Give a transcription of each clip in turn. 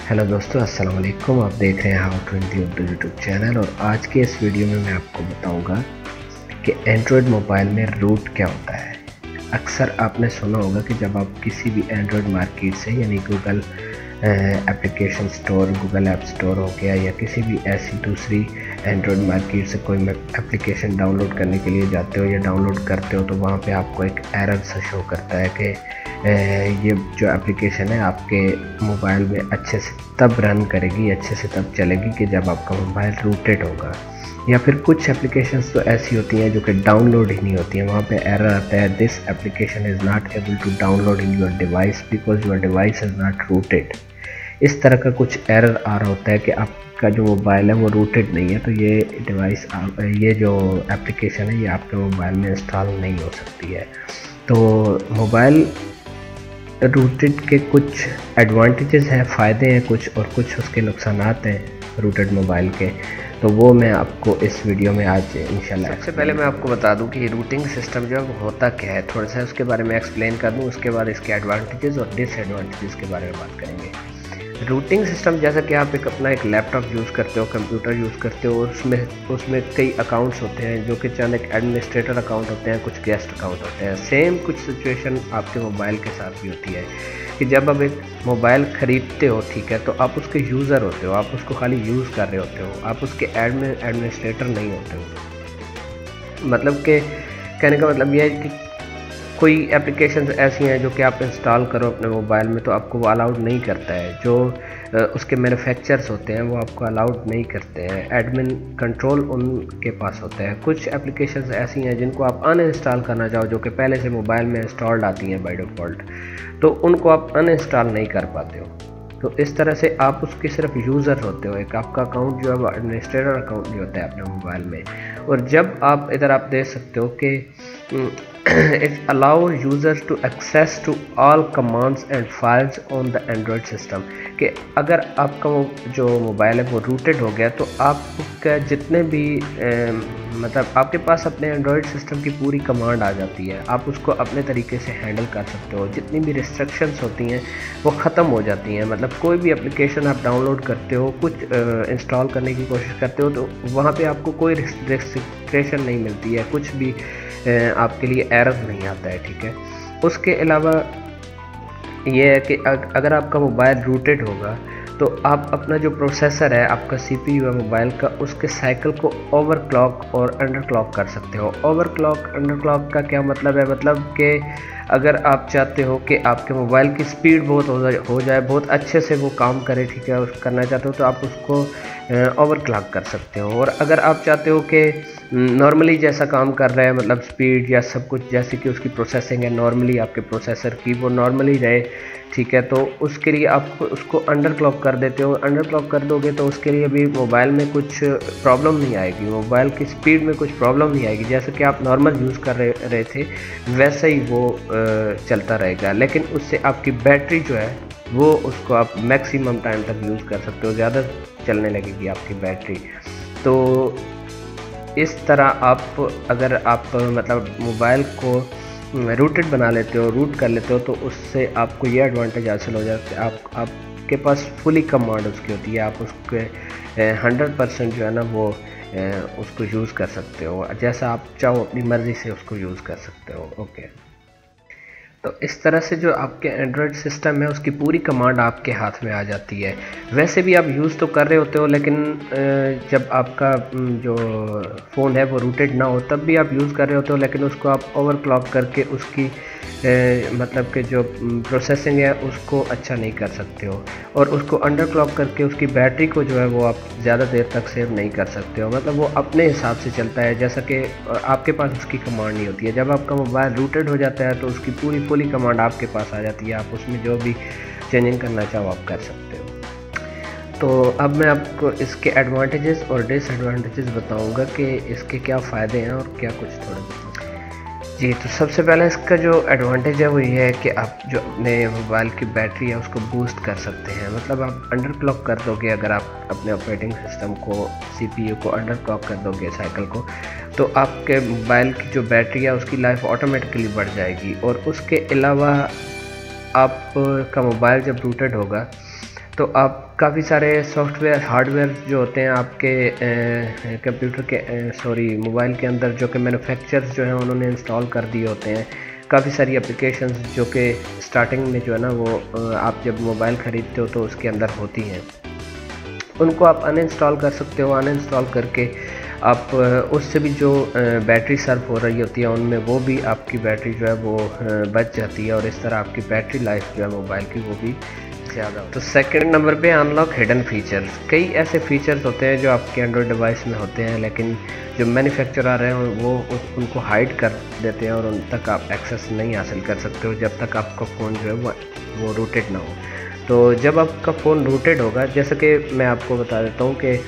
Hello दोस्तों, अस्सलाम वालेकुम। आप देख रहे हैं how to Hindi Urdu YouTube channel. और आज के इस वीडियो में मैं आपको बताऊंगा कि एंड्रॉयड मोबाइल में रूट क्या होता है। अक्सर आपने सुना होगा कि जब आप किसी भी एंड्रॉयड मार्केट से यानी Google application store, Google app store हो गया या किसी भी ऐसी दूसरी एंड्रॉयड मार्केट से कोई एप्लीकेशन डाउनलोड करने के लिए जाते हो या डाउनलोड करते हो तो वहाँ पे आपको एक एरर सा शो करता है कि ये जो एप्लीकेशन है आपके मोबाइल में अच्छे से तब रन करेगी, अच्छे से तब चलेगी कि जब आपका मोबाइल रूटेड होगा। या फिर कुछ एप्लीकेशंस तो ऐसी होती हैं जो कि डाउनलोड ही नहीं होती हैं, वहाँ पे एरर आता है, this application is not able to download in your device because your device is not rooted. इस तरह का कुछ एरर आ रहा होता है कि आपका जो मोबाइल है वो रूटेड नहीं है, तो ये डिवाइस, ये जो एप्लीकेशन है ये आपके मोबाइल में इंस्टॉल नहीं हो सकती है। तो मोबाइल रूटेड के कुछ एडवांटेजेस हैं, फ़ायदे हैं कुछ, और कुछ उसके नुकसानात हैं रूटेड मोबाइल के। तो वो मैं आपको इस वीडियो में आज इंशाल्लाह। सबसे पहले मैं आपको बता दूं कि रूटिंग सिस्टम जो है होता क्या है, थोड़ा सा उसके बारे में एक्सप्लेन कर दूं। उसके बाद इसके एडवांटेजेस और डिसएडवांटेजेस के बारे में बात करेंगे। रूटिंग सिस्टम जैसा कि आप अपना एक लैपटॉप यूज़ करते हो, कंप्यूटर यूज़ करते हो, और उसमें कई अकाउंट्स होते हैं जो कि चंद एक एडमिनिस्ट्रेटर अकाउंट होते हैं, कुछ गेस्ट अकाउंट होते हैं। सेम कुछ सिचुएशन आपके मोबाइल के साथ भी होती है कि जब आप एक मोबाइल ख़रीदते हो, ठीक है, तो आप उसके यूज़र होते हो, आप उसको खाली यूज़ कर रहे होते हो, आप उसके एडमिनिस्ट्रेटर नहीं होते हो। मतलब कि कहने का मतलब यह है कि कोई एप्लीकेशंस ऐसी हैं जो कि आप इंस्टॉल करो अपने मोबाइल में तो आपको वो अलाउड नहीं करता है, जो उसके मैन्युफैक्चरर्स होते हैं वो आपको अलाउड नहीं करते हैं, एडमिन कंट्रोल उनके पास होता है। कुछ एप्लीकेशंस ऐसी हैं जिनको आप अनइंस्टॉल करना चाहो, जो कि पहले से मोबाइल में इंस्टॉल्ड आती हैं बाय डिफ़ॉल्ट, तो उनको आप अनइंस्टॉल नहीं कर पाते हो। तो इस तरह से आप उसके सिर्फ यूज़र होते हो, एक आपका अकाउंट जो है वो एडमिनिस्ट्रेटर अकाउंट जो होता है अपने मोबाइल में। और जब आप इधर आप देख सकते हो कि it allows users to access to all commands and files on the Android system। कि अगर आपका वो जो मोबाइल है वो रूटेड हो गया तो आपका जितने भी मतलब आपके पास अपने एंड्रॉयड सिस्टम की पूरी कमांड आ जाती है, आप उसको अपने तरीके से हैंडल कर सकते हो। जितनी भी रिस्ट्रिक्शंस होती हैं वो ख़त्म हो जाती हैं। मतलब कोई भी एप्लीकेशन आप डाउनलोड करते हो, कुछ इंस्टॉल करने की कोशिश करते हो, तो वहाँ पे आपको कोई रिस्ट्रिक्शन नहीं मिलती है, कुछ भी आपके लिए एरर नहीं आता है, ठीक है। उसके अलावा ये है कि अगर आपका मोबाइल रूटेड होगा तो आप अपना जो प्रोसेसर है, आपका सीपीयू है मोबाइल का, उसके साइकिल को ओवरक्लॉक और अंडरक्लॉक कर सकते हो। ओवरक्लॉक अंडरक्लॉक का क्या मतलब है? मतलब कि अगर आप चाहते हो कि आपके मोबाइल की स्पीड बहुत हो जाए, बहुत अच्छे से वो काम करे, ठीक है, करना चाहते हो तो आप उसको ओवरक्लॉक कर सकते हो। और अगर आप चाहते हो कि नॉर्मली जैसा काम कर रहा है, मतलब स्पीड या सब कुछ जैसे कि उसकी प्रोसेसिंग है नॉर्मली आपके प्रोसेसर की, वो नॉर्मली रहे, ठीक है, तो उसके लिए आप उसको अंडर क्लॉक कर देते हो। अंडर क्लॉक कर दोगे तो उसके लिए भी मोबाइल में कुछ प्रॉब्लम नहीं आएगी, मोबाइल की स्पीड में कुछ प्रॉब्लम नहीं आएगी। जैसे कि आप नॉर्मल यूज़ कर रहे थे वैसे ही वो चलता रहेगा, लेकिन उससे आपकी बैटरी जो है वो उसको आप मैक्सिमम टाइम तक यूज़ कर सकते हो, ज़्यादा चलने लगेगी आपकी बैटरी। तो इस तरह आप अगर आप मतलब मोबाइल को रूटेड बना लेते हो, रूट कर लेते हो, तो उससे आपको ये एडवांटेज हासिल हो जाता है, आपके पास फुली कमांड उसकी होती है, आप उसके 100% जो है ना वो उसको यूज़ कर सकते हो, जैसा आप चाहो अपनी मर्ज़ी से उसको यूज़ कर सकते हो। ओके, तो इस तरह से जो आपके एंड्रॉयड सिस्टम है उसकी पूरी कमांड आपके हाथ में आ जाती है। वैसे भी आप यूज़ तो कर रहे होते हो, लेकिन जब आपका जो फ़ोन है वो रूटेड ना हो तब भी आप यूज़ कर रहे होते हो, लेकिन उसको आप ओवरक्लॉक करके उसकी मतलब कि जो प्रोसेसिंग है उसको अच्छा नहीं कर सकते हो, और उसको अंडर क्लॉक करके उसकी बैटरी को जो है वो आप ज़्यादा देर तक सेव नहीं कर सकते हो। मतलब वो अपने हिसाब से चलता है, जैसा कि आपके पास उसकी कमांड नहीं होती है। जब आपका मोबाइल रूटेड हो जाता है तो उसकी पूरी कमांड आपके पास आ जाती है, आप उसमें जो भी चेंजिंग करना चाहो आप कर सकते हो। तो अब मैं आपको इसके एडवांटेजेस और डिसएडवांटेजेस बताऊंगा कि इसके क्या फ़ायदे हैं और क्या कुछ थोड़ा जी। तो सबसे पहले इसका जो एडवांटेज है वो ये है कि आप जो अपने मोबाइल की बैटरी है उसको बूस्ट कर सकते हैं। मतलब आप अंडर क्लॉक कर दोगे, अगर आप अपने ऑपरेटिंग सिस्टम को, सीपीयू को अंडर क्लॉक कर दोगे साइकिल को, तो आपके मोबाइल की जो बैटरी है उसकी लाइफ ऑटोमेटिकली बढ़ जाएगी। और उसके अलावा आपका मोबाइल जब रूटेड होगा तो आप काफ़ी सारे सॉफ्टवेयर हार्डवेयर जो होते हैं आपके कंप्यूटर के मोबाइल के अंदर, जो कि मैन्युफैक्चरर्स जो हैं उन्होंने इंस्टॉल कर दिए होते हैं। काफ़ी सारी एप्लीकेशंस जो कि स्टार्टिंग में जो है ना वो आप जब मोबाइल ख़रीदते हो तो उसके अंदर होती हैं, उनको आप अनइंस्टॉल कर सकते हो। अनइंस्टॉल करके आप उससे भी जो बैटरी सर्व हो रही होती है उनमें वो भी आपकी बैटरी जो है वो बच जाती है, और इस तरह आपकी बैटरी लाइफ जो है मोबाइल की वो भी ज़्यादा। तो सेकंड नंबर पे अनलॉक हिडन फीचर्स। कई ऐसे फीचर्स होते हैं जो आपके एंड्रॉयड डिवाइस में होते हैं, लेकिन जो मैन्युफैक्चरर हैं वो उनको हाइड कर देते हैं और उन तक आप एक्सेस नहीं हासिल कर सकते हो जब तक आपका फ़ोन जो है वो रूटेड ना हो। तो जब आपका फ़ोन रूटेड होगा, जैसे कि मैं आपको बता देता हूँ कि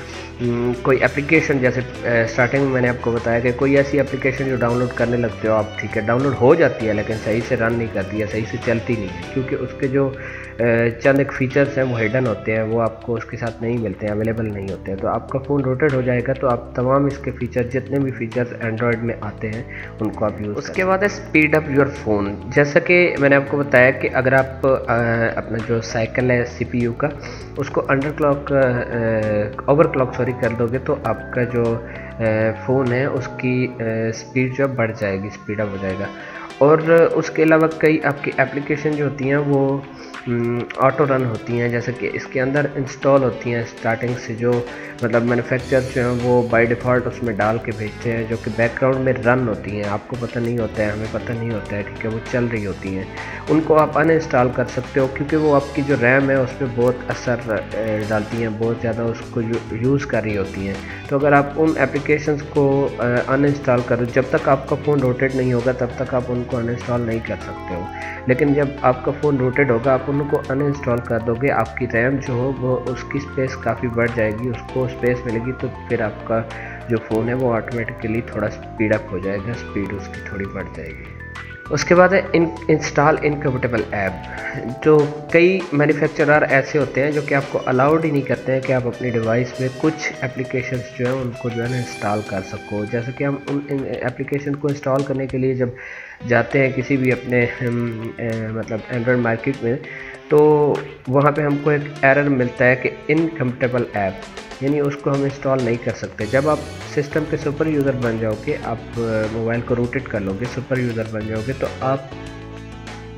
कोई एप्लीकेशन, जैसे स्टार्टिंग में मैंने आपको बताया कि कोई ऐसी एप्लीकेशन जो डाउनलोड करने लगते हो आप, ठीक है, डाउनलोड हो जाती है लेकिन सही से रन नहीं करती है, सही से चलती नहीं है, क्योंकि उसके जो चंद एक फ़ीचर्स हैं वो हिडन होते हैं, वो आपको उसके साथ नहीं मिलते हैं, अवेलेबल नहीं होते हैं। तो आपका फ़ोन रोटेट हो जाएगा तो आप तमाम इसके फ़ीचर, जितने भी फ़ीचर्स एंड्रॉयड में आते हैं उनको आप यूज़। उसके बाद है स्पीड अप योर फ़ोन। जैसा कि मैंने आपको बताया कि अगर आप अपना जो साइकिल है CPU का, उसको ओवरक्लॉक कर दोगे तो आपका जो फ़ोन है उसकी स्पीड जो बढ़ जाएगी, स्पीड अप हो जाएगा। और उसके अलावा कई आपकी एप्लीकेशन जो होती हैं वो ऑटो रन होती हैं, जैसे कि इसके अंदर इंस्टॉल होती हैं स्टार्टिंग से, जो मतलब मैन्युफैक्चरर जो हैं वो बाय डिफ़ॉल्ट उसमें डाल के भेजते हैं, जो कि बैकग्राउंड में रन होती हैं, आपको पता नहीं होता है, हमें पता नहीं होता है, ठीक है, वो चल रही होती हैं। उनको आप अनइंस्टॉल कर सकते हो, क्योंकि वो आपकी जो रैम है उस पर बहुत असर डालती हैं, बहुत ज़्यादा उसको यूज़ कर रही होती हैं। तो अगर आप उन एप्लीकेशंस को अनइंस्टॉल करो, जब तक आपका फ़ोन रोटेट नहीं होगा तब तक आप उनको अनइंस्टॉल नहीं कर सकते हो, लेकिन जब आपका फ़ोन रोटेट होगा आप उनको अनइंस्टॉल कर दोगे, आपकी रैम जो हो वो उसकी स्पेस काफ़ी बढ़ जाएगी, उसको स्पेस मिलेगी, तो फिर आपका जो फ़ोन है वो ऑटोमेटिकली थोड़ा स्पीड अप हो जाएगा, स्पीड उसकी थोड़ी बढ़ जाएगी। उसके बाद है इंस्टॉल इनकम्पेटिबल ऐप। जो कई मैन्युफैक्चरर ऐसे होते हैं जो कि आपको अलाउड ही नहीं करते हैं कि आप अपने डिवाइस में कुछ एप्लीकेशंस जो है उनको जो है ना इंस्टॉल कर सको। जैसे कि हम उन एप्लीकेशन को इंस्टॉल करने के लिए जब जाते हैं किसी भी अपने मतलब एंड्रॉयड मार्केट में, तो वहाँ पे हमको एक एरर मिलता है कि इनकम्पेटिबल ऐप, यानी उसको हम इंस्टॉल नहीं कर सकते। जब आप सिस्टम के सुपर यूज़र बन जाओगे, आप मोबाइल को रूटेट कर लोगे, सुपर यूज़र बन जाओगे, तो आप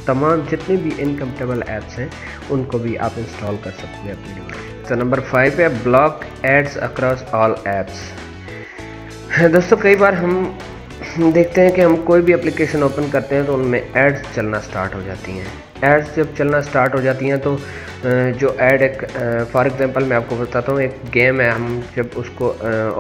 तमाम जितने भी इनकम्पेटिबल ऐप्स हैं उनको भी आप इंस्टॉल कर सकते हैं अपने डिवाइस। तो नंबर 5 है block ads across all apps. दोस्तों कई बार हम देखते हैं कि हम कोई भी एप्लीकेशन ओपन करते हैं तो उनमें एड्स चलना स्टार्ट हो जाती हैं। एड्स जब चलना स्टार्ट हो जाती हैं तो जो ऐड एक फॉर एग्जांपल मैं आपको बताता हूँ, एक गेम है, हम जब उसको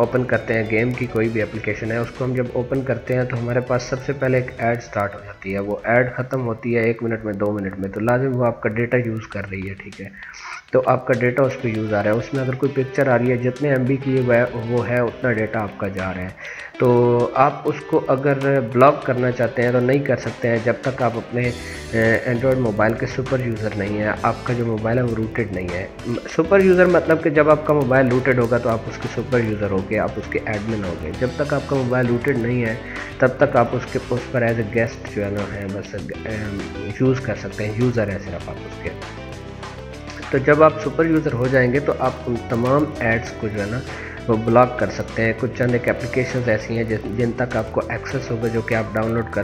ओपन करते हैं, गेम की कोई भी एप्लीकेशन है, उसको हम जब ओपन करते हैं तो हमारे पास सबसे पहले एक ऐड स्टार्ट हो जाती है। वो ऐड ख़त्म होती है 1 मिनट में, 2 मिनट में, तो लाजिम वो आपका डेटा यूज़ कर रही है, ठीक है, तो आपका डेटा उस पर यूज़ आ रहा है, उसमें अगर कोई पिक्चर आ रही है, जितने MB की वो है उतना डेटा आपका जा रहा है। तो आप उसको अगर ब्लॉक करना चाहते हैं तो नहीं कर सकते हैं जब तक आप अपने एंड्रॉयड मोबाइल के सुपर यूज़र नहीं है, आपका जो मोबाइल है वो रूटेड नहीं है। सुपर यूज़र मतलब कि जब आपका मोबाइल रूटेड होगा तो आप उसके सुपर यूज़र होगे, आप उसके एडमिन होगे। जब तक आपका मोबाइल रूटेड नहीं है तब तक आप उस पर एज ए गेस्ट जो है ना है बस यूज़ कर सकते हैं, यूज़र है सिर्फ आप उसके। तो जब आप सुपर यूज़र हो जाएंगे तो आप उन तमाम एड्स को जो है ना वो ब्लॉक कर सकते हैं। कुछ चंद एक एप्लीकेशंस ऐसी हैं जिन तक आपको एक्सेस होगा, जो कि आप डाउनलोड कर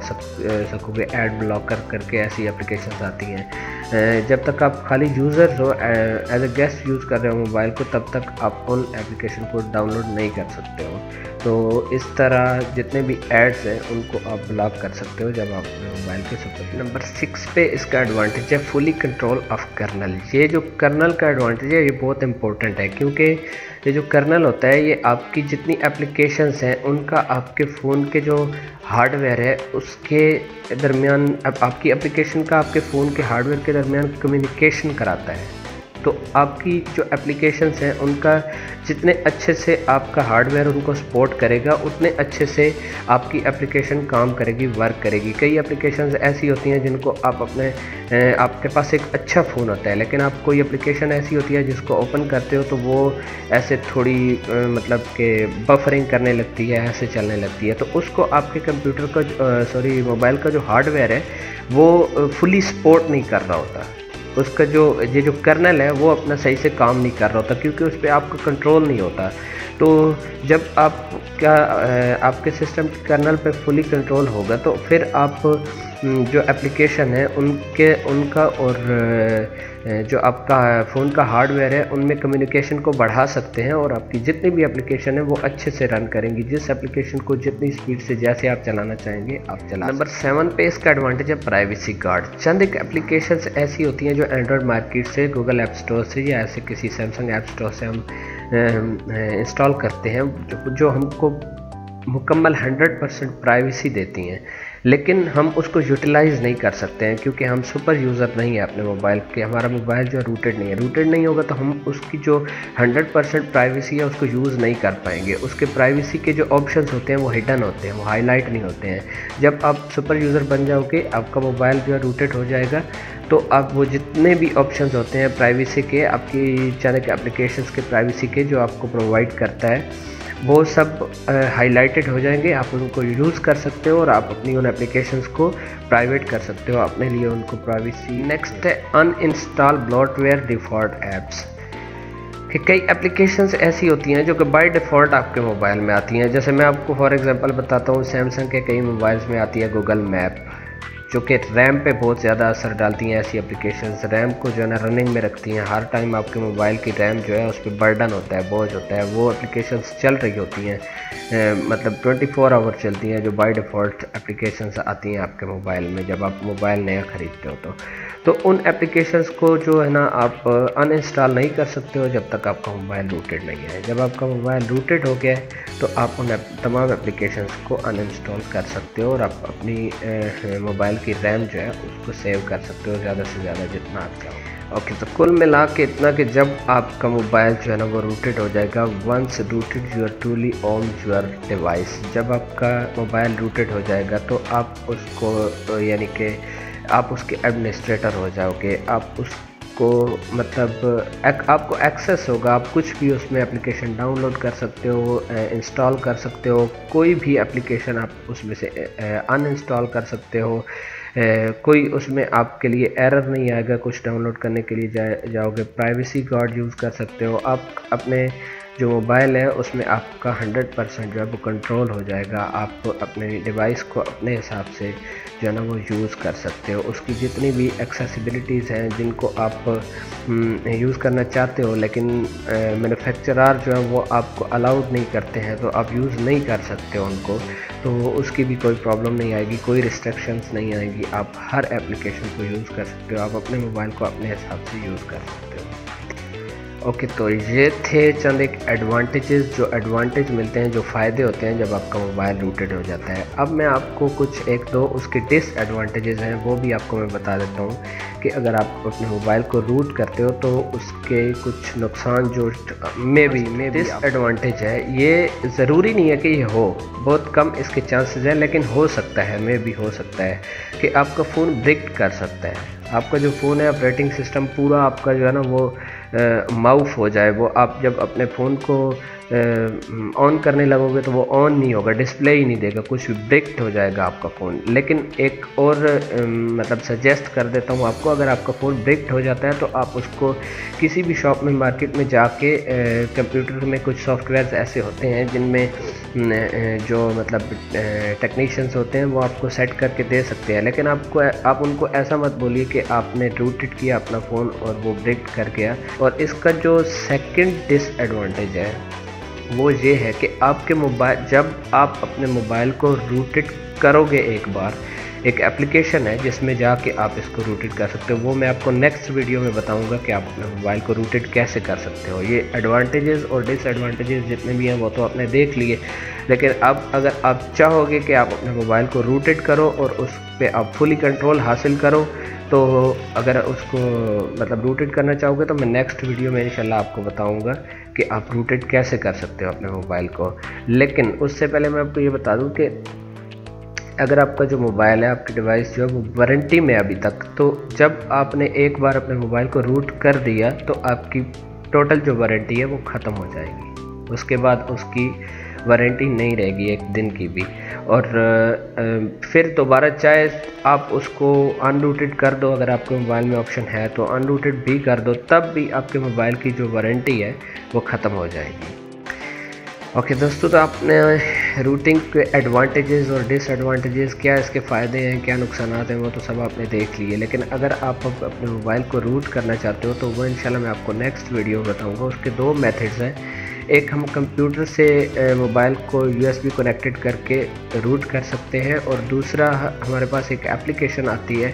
सकोगे ऐड ब्लॉकर करके, ऐसी एप्लीकेशंस आती हैं। जब तक आप खाली यूज़र हो, एज ए गेस्ट यूज़ कर रहे हो मोबाइल को, तब तक आप उन एप्लीकेशन को डाउनलोड नहीं कर सकते हो। तो इस तरह जितने भी एड्स हैं उनको आप ब्लॉक कर सकते हो जब आप मोबाइल के सुपर। नंबर 6 पे इसका एडवांटेज है फुली कंट्रोल ऑफ कर्नल। ये जो कर्नल का एडवांटेज है ये बहुत इंपॉर्टेंट है, क्योंकि ये जो कर्नल होता है ये आपकी जितनी एप्लीकेशंस हैं उनका आपके फ़ोन के जो हार्डवेयर है उसके दरमियान, अब आपकी एप्लीकेशन का आपके फ़ोन के हार्डवेयर के दरमियान कम्युनिकेशन कराता है। तो आपकी जो एप्लीकेशंस हैं उनका जितने अच्छे से आपका हार्डवेयर उनको सपोर्ट करेगा, उतने अच्छे से आपकी एप्लीकेशन काम करेगी, वर्क करेगी। कई एप्लीकेशंस ऐसी होती हैं जिनको आप आपके पास एक अच्छा फ़ोन होता है, लेकिन आप कोई एप्लीकेशन ऐसी होती है जिसको ओपन करते हो तो वो ऐसे थोड़ी मतलब कि बफरिंग करने लगती है, ऐसे चलने लगती है। तो उसको आपके कंप्यूटर का मोबाइल का जो हार्डवेयर है वो फुली सपोर्ट नहीं कर रहा होता। उसका जो कर्नल है वो अपना सही से काम नहीं कर रहा होता, क्योंकि उस पर आपका कंट्रोल नहीं होता। तो जब आपके सिस्टम के कर्नल पे फुली कंट्रोल होगा तो फिर आप जो एप्लीकेशन है उनका और जो आपका फ़ोन का हार्डवेयर है उनमें कम्युनिकेशन को बढ़ा सकते हैं, और आपकी जितनी भी एप्लीकेशन है वो अच्छे से रन करेंगी। जिस एप्लीकेशन को जितनी स्पीड से जैसे आप चलाना चाहेंगे आप चला। नंबर 7 पे इसका एडवांटेज है प्राइवेसी गार्ड। चंद एक एप्लीकेशंस ऐसी होती हैं जो एंड्रॉयड मार्केट से, गूगल ऐप स्टोर से या ऐसे किसी सैमसंग ऐप स्टोर से हम इंस्टॉल करते हैं, जो हमको मुकम्मल 100% प्राइवेसी देती हैं, लेकिन हम उसको यूटिलाइज़ नहीं कर सकते हैं क्योंकि हम सुपर यूज़र नहीं है अपने मोबाइल के। हमारा मोबाइल जो रूटेड नहीं होगा तो हम उसकी जो 100% प्राइवेसी है उसको यूज़ नहीं कर पाएंगे। उसके प्राइवेसी के जो ऑप्शंस होते हैं वो हिडन होते हैं, वो हाईलाइट नहीं होते हैं। जब आप सुपर यूज़र बन जाओगे, आपका मोबाइल जो है रूटेड हो जाएगा, तो आप वो जितने भी ऑप्शंस होते हैं प्राइवेसी के, आपकी चैनल के एप्लीकेशंस के प्राइवेसी के जो आपको प्रोवाइड करता है, वो सब हाईलाइटेड हो जाएंगे। आप उनको यूज़ कर सकते हो और आप अपनी उन एप्लीकेशंस को प्राइवेट कर सकते हो, अपने लिए उनको प्राइवेसी। नेक्स्ट है अनइंस्टॉल ब्लॉटवेयर डिफ़ॉल्ट ऐप्स। कि कई एप्लीकेशंस ऐसी होती हैं जो कि बाय डिफ़ॉल्ट आपके मोबाइल में आती हैं। जैसे मैं आपको फॉर एग्जांपल बताता हूँ, सैमसंग के कई मोबाइल्स में आती है गूगल मैप, जो कि रैम पे बहुत ज़्यादा असर डालती हैं। ऐसी एप्लीकेशंस रैम को जो है ना रनिंग में रखती हैं। हर टाइम आपके मोबाइल की रैम जो है उस पर बर्डन होता है, बोझ होता है। वो एप्लीकेशंस चल रही होती हैं, मतलब 24 आवर चलती हैं, जो बाय डिफ़ॉल्ट एप्लीकेशंस आती हैं आपके मोबाइल में जब आप मोबाइल नया ख़रीदते हो। तो उन एप्लीकेशंस को जो है ना आप अनइंस्टॉल नहीं कर सकते हो जब तक आपका मोबाइल रूटेड नहीं है। जब आपका मोबाइल रूटेड हो गया है तो आप उन तमाम एप्लीकेशंस को अनइंस्टॉल कर सकते हो और आप अपनी मोबाइल की रैम जो है उसको सेव कर सकते हो ज़्यादा से ज़्यादा जितना आप चाहो। ओके, तो कुल मिला के इतना कि जब आपका मोबाइल जो है ना वो रूटेड हो जाएगा, once rooted you are truly on your device. जब आपका मोबाइल रूटेड हो जाएगा तो आप उसको यानी कि आप उसके एडमिनिस्ट्रेटर हो जाओगे। आप उसको मतलब आपको एक्सेस होगा, आप कुछ भी उसमें एप्लीकेशन डाउनलोड कर सकते हो, इंस्टॉल कर सकते हो। कोई भी एप्लीकेशन आप उसमें से अनइंस्टॉल कर सकते हो। कोई उसमें आपके लिए एरर नहीं आएगा कुछ डाउनलोड करने के लिए जाओगे। प्राइवेसी गार्ड यूज़ कर सकते हो। आप अपने जो मोबाइल है उसमें आपका 100% जो है वो कंट्रोल हो जाएगा। आप अपने डिवाइस को अपने हिसाब से जो है ना वो यूज़ कर सकते हो। उसकी जितनी भी एक्सेसिबिलिटीज़ हैं जिनको आप यूज़ करना चाहते हो लेकिन मैन्युफैक्चरर जो है वो आपको अलाउड नहीं करते हैं, तो आप यूज़ नहीं कर सकते हो उनको। तो उसकी भी कोई प्रॉब्लम नहीं आएगी, कोई रिस्ट्रिक्शंस नहीं आएगी। आप हर एप्लीकेशन को यूज़ कर सकते हो, आप अपने मोबाइल को अपने हिसाब से यूज़ कर सकते हो। ओके, तो ये थे चंद एक एडवांटेजेस, जो एडवांटेज मिलते हैं, जो फ़ायदे होते हैं जब आपका मोबाइल रूटेड हो जाता है। अब मैं आपको कुछ एक दो उसके डिसएडवांटेजेस हैं वो भी आपको मैं बता देता हूँ कि अगर आप अपने मोबाइल को रूट करते हो तो उसके कुछ नुकसान जो में भी डिसएडवांटेज है। ये ज़रूरी नहीं है कि ये हो, बहुत कम इसके चांसेस हैं, लेकिन हो सकता है, में भी हो सकता है कि आपका फ़ोन ब्रेक कर सकता है। आपका जो फ़ोन है, ऑपरेटिंग सिस्टम पूरा आपका जो है ना वो माउफ हो जाए। वो आप जब अपने फ़ोन को ऑन करने लगोगे तो वो ऑन नहीं होगा, डिस्प्ले ही नहीं देगा, कुछ ब्रेक हो जाएगा आपका फ़ोन। लेकिन एक और मतलब सजेस्ट कर देता हूँ आपको, अगर आपका फ़ोन ब्रेक हो जाता है तो आप उसको किसी भी शॉप में, मार्केट में जाके कंप्यूटर में कुछ सॉफ्टवेयर्स ऐसे होते हैं जिनमें जो मतलब टेक्नीशियंस होते हैं वो आपको सेट करके दे सकते हैं। लेकिन आप उनको ऐसा मत बोलिए कि आपने रूटेड किया अपना फ़ोन और वो ब्रेक कर गया। और इसका जो सेकंड डिसएडवांटेज है वो ये है कि आपके मोबाइल, जब आप अपने मोबाइल को रूटेड करोगे एक बार, एक एप्लीकेशन है जिसमें जाके आप इसको रूटेड कर सकते हो। वो मैं आपको नेक्स्ट वीडियो में बताऊंगा कि आप अपने मोबाइल को रूटेड कैसे कर सकते हो। ये एडवांटेजेस और डिसएडवांटेजेस जितने भी हैं वो तो आपने देख लिए, लेकिन अब अगर आप चाहोगे कि आप अपने मोबाइल को रूटेड करो और उस पर आप फुली कंट्रोल हासिल करो, तो अगर उसको मतलब रूटेड करना चाहोगे तो मैं नेक्स्ट वीडियो में इंशाल्लाह आपको बताऊंगा कि आप रूटेड कैसे कर सकते हो अपने मोबाइल को। लेकिन उससे पहले मैं आपको ये बता दूं कि अगर आपका जो मोबाइल है, आपकी डिवाइस जो है वो वारंटी में अभी तक, तो जब आपने एक बार अपने मोबाइल को रूट कर दिया तो आपकी टोटल जो वारंटी है वो ख़त्म हो जाएगी। उसके बाद उसकी वारंटी नहीं रहेगी 1 दिन की भी। और फिर दोबारा चाहे आप उसको अनरूटेड कर दो, अगर आपके मोबाइल में ऑप्शन है तो अनरूटेड भी कर दो, तब भी आपके मोबाइल की जो वारंटी है वो ख़त्म हो जाएगी। ओके दोस्तों, तो आपने रूटिंग के एडवांटेजेस और डिसएडवांटेजेस, क्या इसके फ़ायदे हैं क्या नुकसान हैं, वो तो सब आपने देख लिए। लेकिन अगर आप अपने मोबाइल को रूट करना चाहते हो तो वो इंशाल्लाह मैं आपको नेक्स्ट वीडियो में बताऊंगा। उसके 2 मेथड्स हैं। एक, हम कंप्यूटर से मोबाइल को USB कनेक्टेड करके रूट कर सकते हैं, और दूसरा हमारे पास एक एप्लीकेशन आती है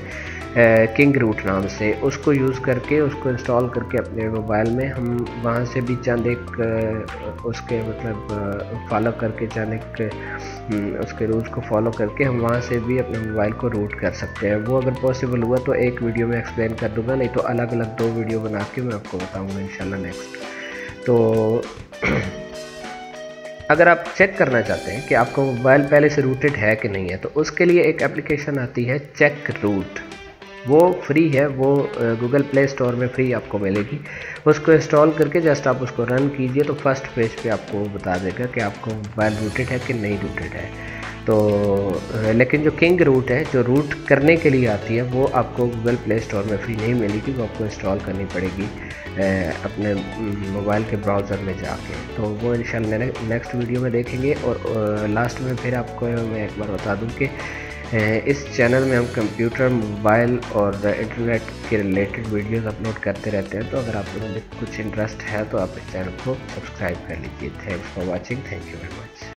किंग रूट नाम से, उसको यूज़ करके उसको इंस्टॉल करके अपने मोबाइल में हम वहाँ से भी चंद एक उसके मतलब फॉलो करके चंद एक उसके रूल्स को फॉलो करके हम वहाँ से भी अपने मोबाइल को रूट कर सकते हैं। वो अगर पॉसिबल हुआ तो एक वीडियो में एक्सप्लेन कर दूंगा, नहीं तो अलग अलग 2 वीडियो बना के मैं आपको बताऊँगा इंशाल्लाह नेक्स्ट। तो अगर आप चेक करना चाहते हैं कि आपका मोबाइल पहले से रूटेड है कि नहीं है, तो उसके लिए एक एप्लीकेशन आती है चेक रूट। वो फ्री है, वो गूगल प्ले स्टोर में फ्री आपको मिलेगी। उसको इंस्टॉल करके जस्ट आप उसको रन कीजिए तो फर्स्ट पेज पे आपको बता देगा कि आपको मोबाइल रूटेड है कि नहीं रूटेड है। तो लेकिन जो किंग रूट है, जो रूट करने के लिए आती है, वो आपको गूगल प्ले स्टोर में फ्री नहीं मिलेगी, वो आपको इंस्टॉल करनी पड़ेगी अपने मोबाइल के ब्राउज़र में जाके। तो वो इंशाल्लाह नेक्स्ट वीडियो में देखेंगे। और लास्ट में फिर आपको मैं एक बार बता दूं कि इस चैनल में हम कंप्यूटर, मोबाइल और इंटरनेट के रिलेटेड वीडियोस अपलोड करते रहते हैं। तो अगर आप लोगों को कुछ इंटरेस्ट है तो आप इस चैनल को सब्सक्राइब कर लीजिए। Thanks for watching, thank you very much.